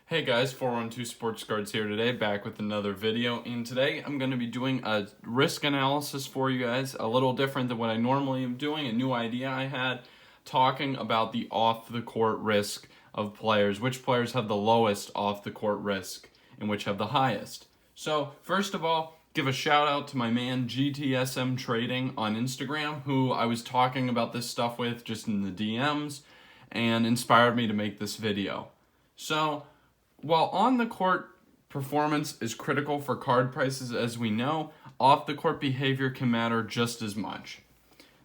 Hey guys, 412 Sports Cards here today, back with another video, and today I'm going to be doing a risk analysis for you guys, a little different than what I normally am doing, a new idea I had, talking about the off-the-court risk of players, which players have the lowest off-the-court risk, and which have the highest. So, first of all, give a shout out to my man GTSM Trading on Instagram, who I was talking about this stuff with just in the DMs, and inspired me to make this video. So, while on-the-court performance is critical for card prices, as we know, off-the-court behavior can matter just as much.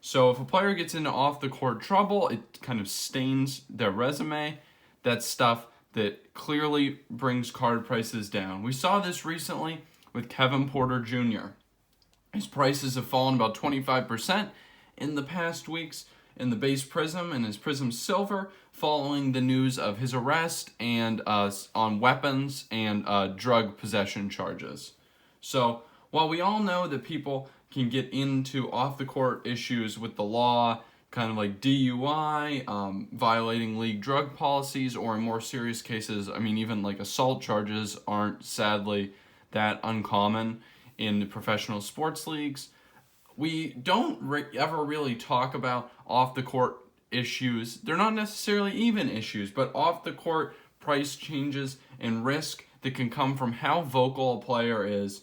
So if a player gets into off-the-court trouble, it kind of stains their resume. That's stuff that clearly brings card prices down. We saw this recently with Kevin Porter Jr. His prices have fallen about 25% in the past weeks in the base Prism and his Prism Silver, following the news of his arrest and on weapons and drug possession charges. So while we all know that people can get into off-the-court issues with the law, kind of like DUI, violating league drug policies, or in more serious cases, even like assault charges aren't sadly that uncommon in professional sports leagues, we don't ever really talk about off-the-court issues. They're not necessarily even issues, but off-the-court price changes and risk that can come from how vocal a player is,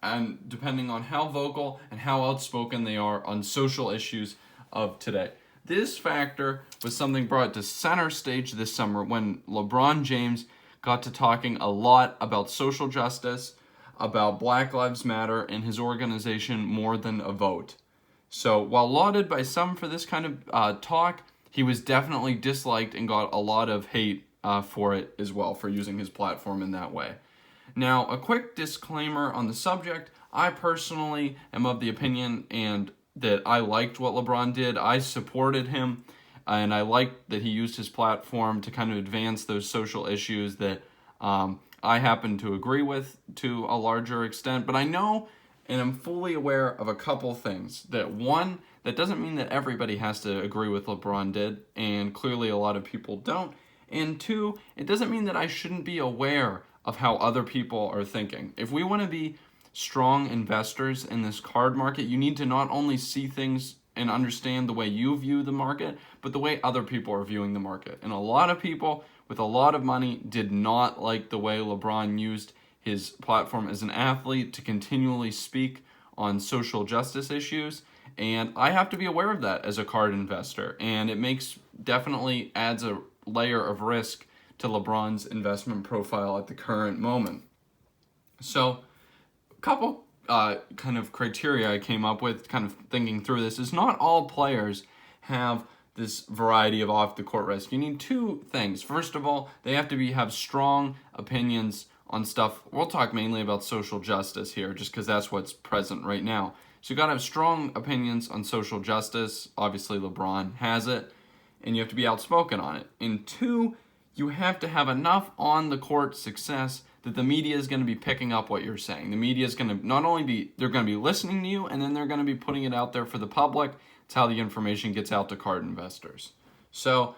and depending on how vocal and how outspoken they are on social issues of today. This factor was something brought to center stage this summer when Lebron James got to talking a lot about social justice, about Black Lives Matter and his organization More Than a Vote. So while lauded by some for this kind of talk, he was definitely disliked and got a lot of hate for it as well, for using his platform in that way. Now, a quick disclaimer on the subject. I personally am of the opinion and that I liked what LeBron did. I supported him, and I liked that he used his platform to kind of advance those social issues that I happen to agree with to a larger extent. But I know and I'm fully aware of a couple things. That one, that doesn't mean that everybody has to agree with LeBron did, and clearly a lot of people don't. And two, it doesn't mean that I shouldn't be aware of how other people are thinking. If we want to be strong investors in this card market, you need to not only see things and understand the way you view the market, but the way other people are viewing the market. And a lot of people with a lot of money did not like the way LeBron used his platform as an athlete to continually speak on social justice issues. And I have to be aware of that as a card investor. And it definitely adds a layer of risk to LeBron's investment profile at the current moment. So a couple kind of criteria I came up with kind of thinking through this is not all players have this variety of off-the-court risk. You need two things. First of all, they have to have strong opinions on stuff. We'll talk mainly about social justice here just because that's what's present right now. So you got to have strong opinions on social justice. Obviously, LeBron has it. And you have to be outspoken on it. And two, you have to have enough on-the-court success that the media is going to be picking up what you're saying. The media is going to not only they're going to be listening to you, and then they're going to be putting it out there for the public. It's how the information gets out to card investors. So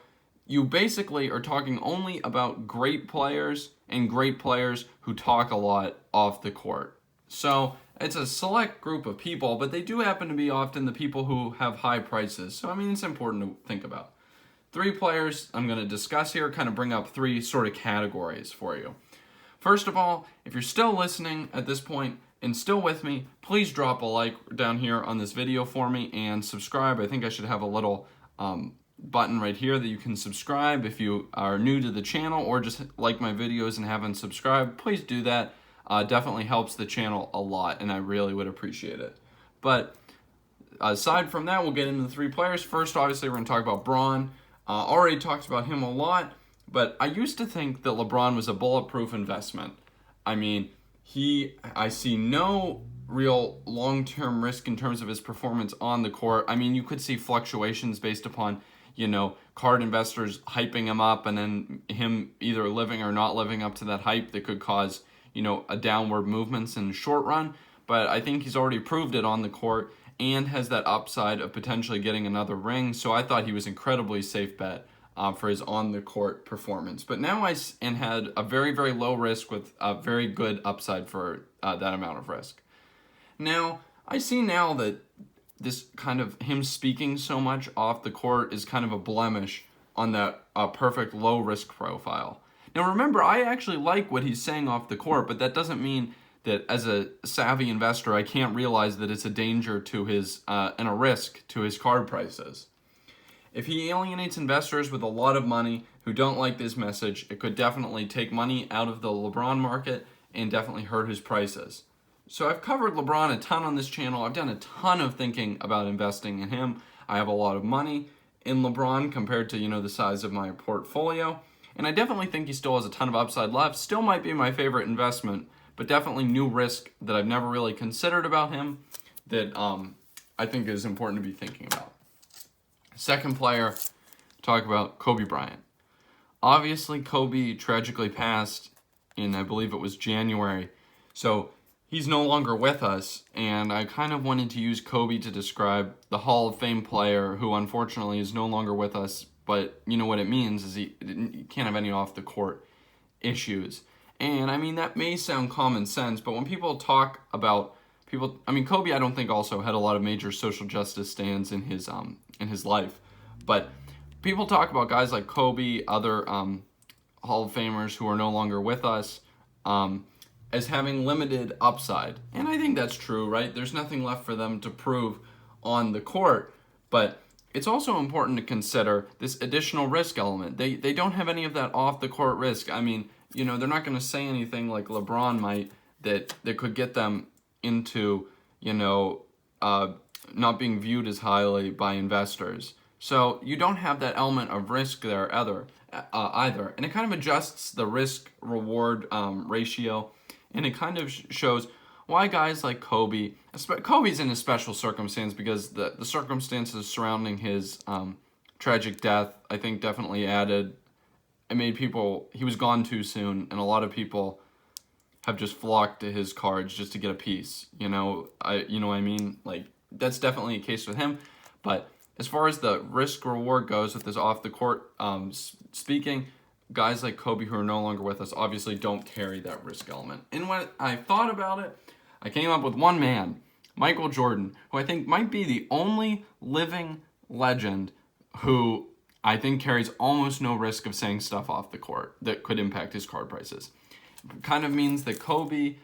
you basically are talking only about great players and great players who talk a lot off the court. So it's a select group of people, but they do happen to be often the people who have high prices. So, it's important to think about. 3 players I'm going to discuss here, kind of bring up 3 sort of categories for you. First of all, if you're still listening at this point and still with me, please drop a like down here on this video for me and subscribe. I think I should have a little button right here that you can subscribe if you are new to the channel or just like my videos and haven't subscribed. Please do that. Definitely helps the channel a lot, and I really would appreciate it. But aside from that, we'll get into the 3 players. First, obviously, we're going to talk about Bron. Already talked about him a lot, but I used to think that LeBron was a bulletproof investment. I see no real long-term risk in terms of his performance on the court. You could see fluctuations based upon, card investors hyping him up and then him either living or not living up to that hype that could cause, a downward movements in the short run. But I think he's already proved it on the court and has that upside of potentially getting another ring. So I thought he was incredibly safe bet for his on-the-court performance. But now and had a very, very low risk with a very good upside for that amount of risk. Now, I see now that this kind of him speaking so much off the court is kind of a blemish on that perfect low-risk profile. Now, remember, I actually like what he's saying off the court, but that doesn't mean that as a savvy investor, I can't realize that it's a danger to his and a risk to his card prices. If he alienates investors with a lot of money who don't like this message, it could definitely take money out of the LeBron market and definitely hurt his prices. So I've covered LeBron a ton on this channel. I've done a ton of thinking about investing in him. I have a lot of money in LeBron compared to, the size of my portfolio. And I definitely think he still has a ton of upside left. Still might be my favorite investment, but definitely new risk that I've never really considered about him that I think is important to be thinking about. Second player, talk about Kobe Bryant. Obviously, Kobe tragically passed in, I believe it was January. So he's no longer with us, and I kind of wanted to use Kobe to describe the Hall of Fame player who unfortunately is no longer with us, but you know what it means is he can't have any off-the-court issues. And I mean, that may sound common sense, but when people talk about Kobe, I don't think also had a lot of major social justice stands in his life, but people talk about guys like Kobe, other Hall of Famers who are no longer with us, as having limited upside. And I think that's true, right? There's nothing left for them to prove on the court, but it's also important to consider this additional risk element. They don't have any of that off-the-court risk. I mean, they're not going to say anything like LeBron might that could get them into, not being viewed as highly by investors. So you don't have that element of risk there either. And it kind of adjusts the risk-reward ratio, and it kind of shows why guys like Kobe's in a special circumstance because the circumstances surrounding his tragic death, I think, definitely added. It made he was gone too soon, and a lot of people have just flocked to his cards just to get a piece. You know what I mean? Like, that's definitely a case with him. But as far as the risk reward goes with this off the court speaking, guys like Kobe who are no longer with us obviously don't carry that risk element. And when I thought about it, I came up with one man, Michael Jordan, who I think might be the only living legend who I think carries almost no risk of saying stuff off the court that could impact his card prices. It kind of means that Kobe,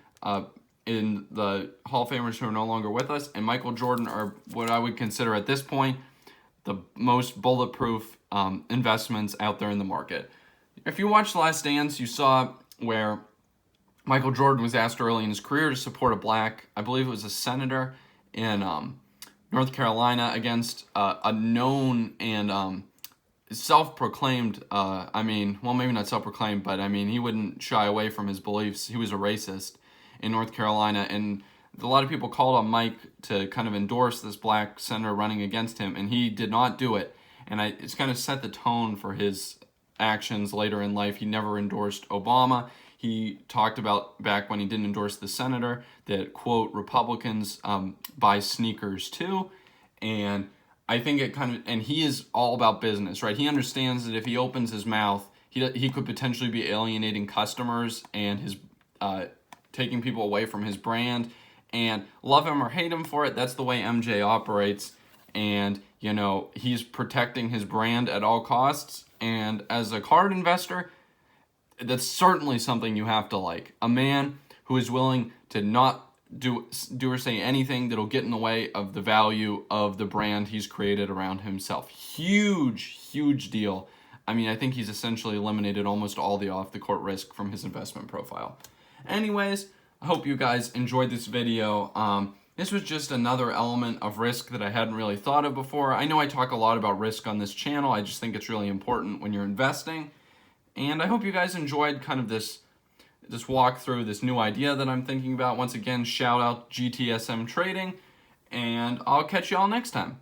in the Hall of Famers who are no longer with us, and Michael Jordan are what I would consider at this point the most bulletproof investments out there in the market. If you watched Last Dance, you saw where Michael Jordan was asked early in his career to support I believe it was a senator in North Carolina against a known and self-proclaimed, maybe not self-proclaimed, but he wouldn't shy away from his beliefs. He was a racist in North Carolina, and a lot of people called on Mike to kind of endorse this black senator running against him, and he did not do it. And it's kind of set the tone for his actions later in life. He never endorsed Obama. He talked about back when he didn't endorse the senator that, quote, Republicans buy sneakers too. And I think and he is all about business, right? He understands that if he opens his mouth, he could potentially be alienating customers and his taking people away from his brand. And love him or hate him for it, that's the way MJ operates. And, he's protecting his brand at all costs. And as a card investor, that's certainly something you have to like. A man who is willing to not do or say anything that'll get in the way of the value of the brand he's created around himself. Huge deal. I think he's essentially eliminated almost all the off-the-court risk from his investment profile. Anyways, I hope you guys enjoyed this video. This was just another element of risk that I hadn't really thought of before. I know I talk a lot about risk on this channel. I just think it's really important when you're investing. And I hope you guys enjoyed kind of this walkthrough, this new idea that I'm thinking about. Once again, shout out GTSM Trading, and I'll catch you all next time.